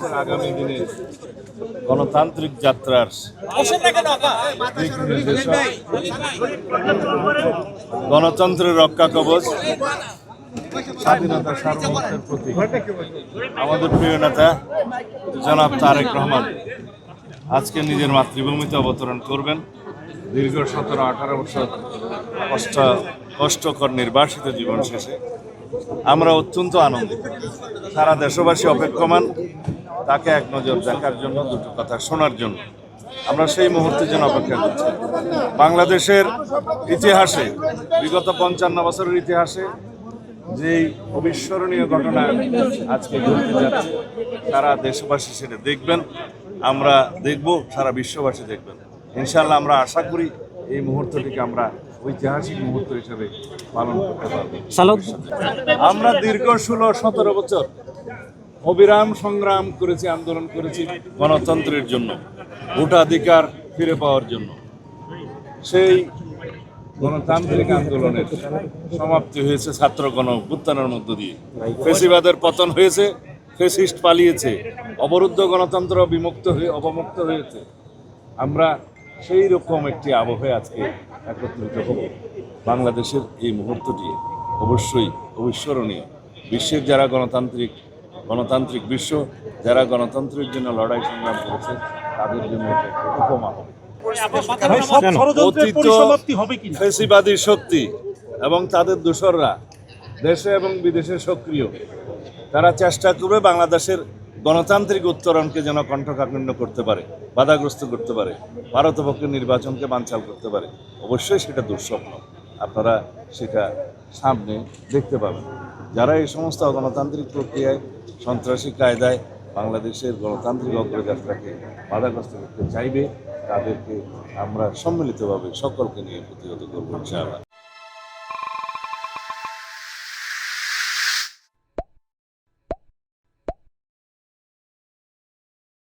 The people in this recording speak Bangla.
বাংলাদেশের আগামী দিনে গণতান্ত্রিক যাত্রার দিক নির্দেশক, গণতন্ত্রের রক্ষা কবচ, স্বাধীনতা সার্বভৌমত্বের প্রতীক আমাদের প্রিয় নেতা জনাব তারেক রহমান আজকে নিজের মাতৃভূমিতে অবতরণ করবেন। দীর্ঘ 17-18 বছর কষ্টকর নির্বাসিত জীবন শেষে আমরা অত্যন্ত আনন্দিত। সারা দেশবাসী অপেক্ষমান তাকে এক নজর দেখার জন্য, দুটো কথা শোনার জন্য। আমরা সেই মুহূর্তের জন্য অপেক্ষা করছি। বাংলাদেশের ইতিহাসে, বিগত 55 বছরের ইতিহাসে যেই অবিস্মরণীয় ঘটনা আজকে ঘটতে যাচ্ছে, সারা দেশবাসী সেটা দেখবেন, আমরা দেখব, সারা বিশ্ববাসী দেখবেন। ইনশাআল্লাহ আমরা আশা করি এই মুহূর্তটিকে আমরা ঐতিহাসিক মুহূর্ত হিসেবে পালন করতে পারব। আমরা দীর্ঘ 16-17 বছর অবিরাম সংগ্রাম করেছি, আন্দোলন করেছি গণতন্ত্রের জন্য, ভোটাধিকার ফিরে পাওয়ার জন্য। সেই গণতান্ত্রিক আন্দোলনের সমাপ্তি হয়েছে ছাত্র গণ অভ্যুত্থানের মধ্য দিয়ে। ফেসিবাদের পতন হয়েছে, ফেসিস্ট পালিয়েছে, অবরুদ্ধ গণতন্ত্র অবমুক্ত হয়েছে। আমরা সেই রকম একটি আবহে আজকে একত্রিত হব। বাংলাদেশের এই মুহূর্তটি অবশ্যই অবিস্মরণীয়। বিশ্বের যারা গণতান্ত্রিক বিশ্ব, যারা গণতন্ত্রের জন্য লড়াই সংগ্রাম করেছে, তাদের জন্য উপমা হবে। ফেসিবাদী শক্তি এবং তাদের দোসররা দেশে এবং বিদেশে সক্রিয়, তারা চেষ্টা করবে বাংলাদেশের গণতান্ত্রিক উত্তরণকে যেন কণ্ঠকাঠিন্য করতে পারে, বাধাগ্রস্ত করতে পারে, ভারতপক্ষের নির্বাচনকে বানচাল করতে পারে। অবশ্যই সেটা দুঃস্বপ্ন, আপনারা সেটা সামনে দেখতে পাবেন। যারা এই সমস্ত গণতান্ত্রিক প্রক্রিয়ায়, সন্ত্রাসী কায়দায় বাংলাদেশের গণতান্ত্রিক অগ্রযাত্রাকে বাধাগ্রস্ত করতে চাইবে, তাদেরকে আমরা সম্মিলিতভাবে সকলকে নিয়ে প্রতিহত করবো ইনশাআল্লাহ।